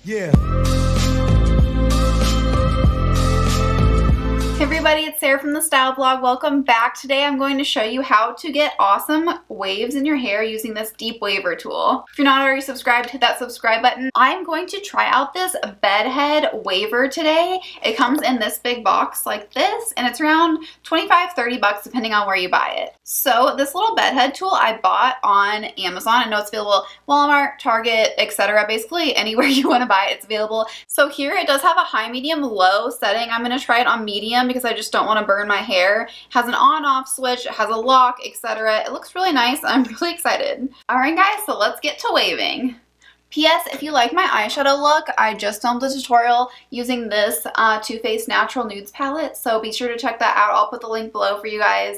Yeah. Hey everybody, it's Sarah from TheStyleBlog. Welcome back. Today I'm going to show you how to get awesome waves in your hair using this deep waver tool. If you're not already subscribed, hit that subscribe button. I'm going to try out this bedhead waver today. It comes in this big box like this, and it's around 25-30 bucks depending on where you buy it. So this little bedhead tool I bought on Amazon. I know it's available Walmart, Target, etc. Basically anywhere you want to buy it, it's available. So here it does have a high, medium, low setting. I'm going to try it on medium because I just don't want to burn my hair. It has an on-off switch, it has a lock, etc. It looks really nice. I'm really excited. Alright guys, so let's get to waving. P.S. If you like my eyeshadow look, I just filmed a tutorial using this Too Faced Natural Nudes palette, so be sure to check that out. I'll put the link below for you guys.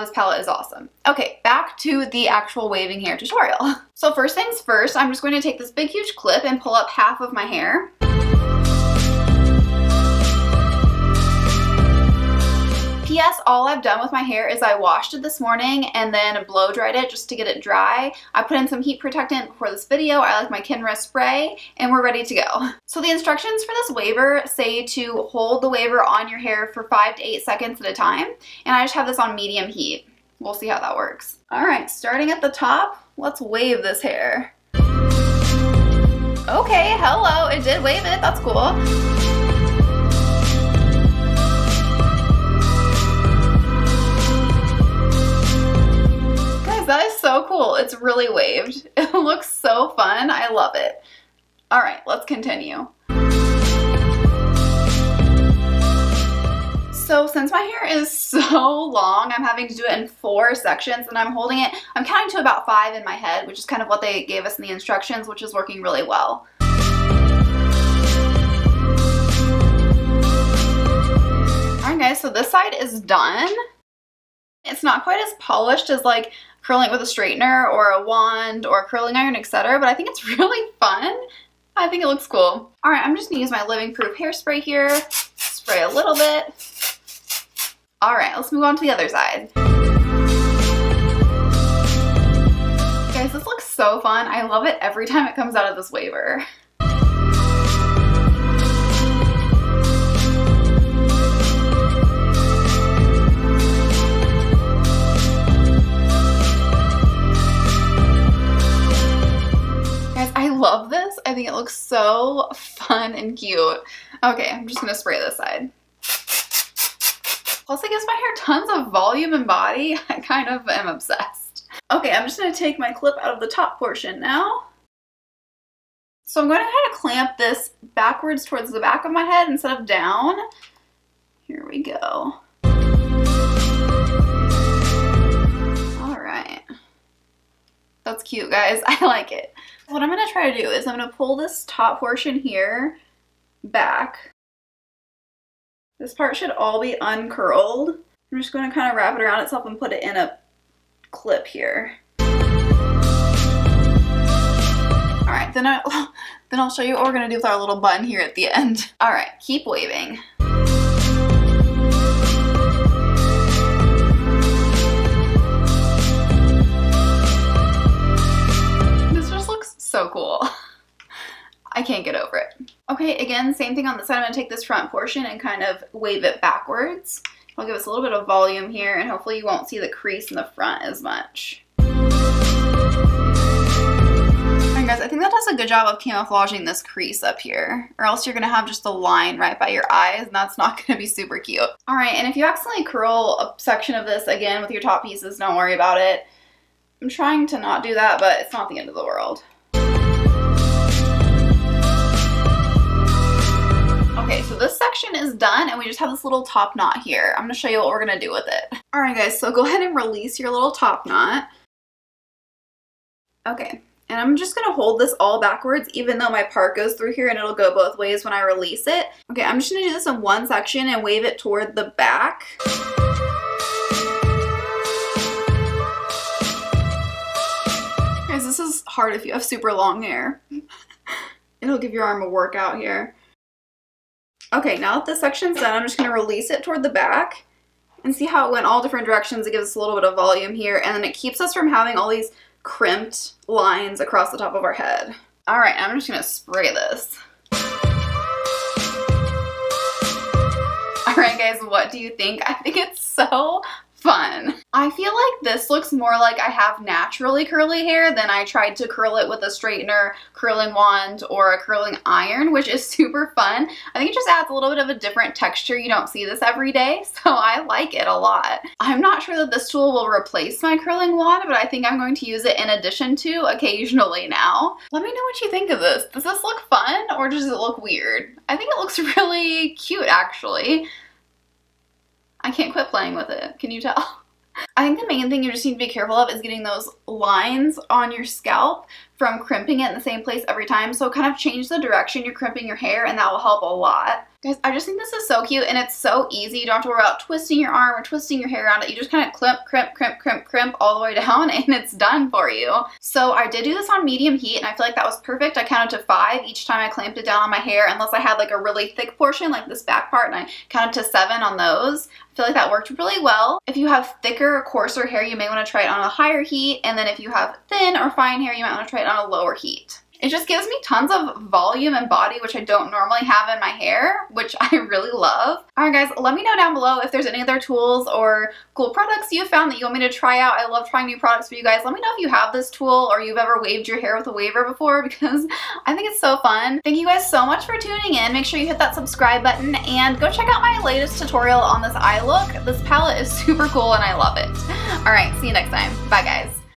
This palette is awesome. Okay, back to the actual waving hair tutorial. So first things first, I'm just going to take this big huge clip and pull up half of my hair. P.S. all I've done with my hair is I washed it this morning and then blow dried it just to get it dry. I put in some heat protectant before this video. I like my Kinra spray and we're ready to go. So the instructions for this waver say to hold the waver on your hair for 5 to 8 seconds at a time, and I just have this on medium heat. We'll see how that works. Alright, starting at the top, let's wave this hair. Okay, hello, it did wave it, that's cool. That is so cool. It's really waved. It looks so fun. I love it. All right, let's continue. So since my hair is so long, I'm having to do it in 4 sections, and I'm holding it, I'm counting to about 5 in my head, which is kind of what they gave us in the instructions, which is working really well. All right guys, so this side is done. It's not quite as polished as like curling it with a straightener or a wand or a curling iron, etc. But I think it's really fun. I think it looks cool. All right, I'm just gonna use my living proof hairspray here. Spray a little bit. All right, let's move on to the other side. Guys, this looks so fun. I love it every time it comes out of this waver. I love this. I think it looks so fun and cute. Okay, I'm just gonna spray this side. Plus it gives my hair tons of volume and body. I kind of am obsessed. Okay, I'm just gonna take my clip out of the top portion now. So I'm going to kind of clamp this backwards towards the back of my head instead of down. Here we go. Alright. That's cute, guys. I like it. What I'm going to try to do is I'm going to pull this top portion here back. This part should all be uncurled. I'm just going to kind of wrap it around itself and put it in a clip here. Alright, then I'll show you what we're going to do with our little bun here at the end. Alright, keep waving. So cool. I can't get over it. Okay, again, same thing on the side. I'm going to take this front portion and kind of wave it backwards. It'll give us a little bit of volume here, and hopefully you won't see the crease in the front as much. Alright guys, I think that does a good job of camouflaging this crease up here, or else you're going to have just a line right by your eyes, and that's not going to be super cute. Alright, and if you accidentally curl a section of this again with your top pieces, don't worry about it. I'm trying to not do that, but it's not the end of the world. Okay, so this section is done and we just have this little top knot here. I'm going to show you what we're going to do with it. Alright guys, so go ahead and release your little top knot. Okay, and I'm just going to hold this all backwards even though my part goes through here, and it'll go both ways when I release it. Okay, I'm just going to do this in one section and wave it toward the back. Guys, this is hard if you have super long hair. It'll give your arm a workout here. Okay, now that this section's done, I'm just going to release it toward the back and see how it went all different directions. It gives us a little bit of volume here, and then it keeps us from having all these crimped lines across the top of our head. Alright, I'm just going to spray this. Alright guys, what do you think? I think it's so fun. I feel like this looks more like I have naturally curly hair than I tried to curl it with a straightener, curling wand, or a curling iron, which is super fun. I think it just adds a little bit of a different texture. You don't see this every day, so I like it a lot. I'm not sure that this tool will replace my curling wand, but I think I'm going to use it in addition to occasionally now. Let me know what you think of this. Does this look fun or does it look weird? I think it looks really cute actually. I can't quit playing with it. Can you tell? I think the main thing you just need to be careful of is getting those lines on your scalp from crimping it in the same place every time. So kind of change the direction you're crimping your hair and that will help a lot. Guys, I just think this is so cute and it's so easy. You don't have to worry about twisting your arm or twisting your hair around it. You just kind of crimp all the way down and it's done for you. So I did do this on medium heat and I feel like that was perfect. I counted to 5 each time I clamped it down on my hair, unless I had like a really thick portion like this back part, and I counted to 7 on those. I feel like that worked really well. If you have thicker or coarser hair, you may want to try it on a higher heat, and then if you have thin or fine hair, you might want to try it on a lower heat. It just gives me tons of volume and body, which I don't normally have in my hair, which I really love. Alright guys, let me know down below if there's any other tools or cool products you found that you want me to try out. I love trying new products for you guys. Let me know if you have this tool or you've ever waved your hair with a waver before, because I think it's so fun. Thank you guys so much for tuning in. Make sure you hit that subscribe button and go check out my latest tutorial on this eye look. This palette is super cool and I love it. Alright, see you next time. Bye guys.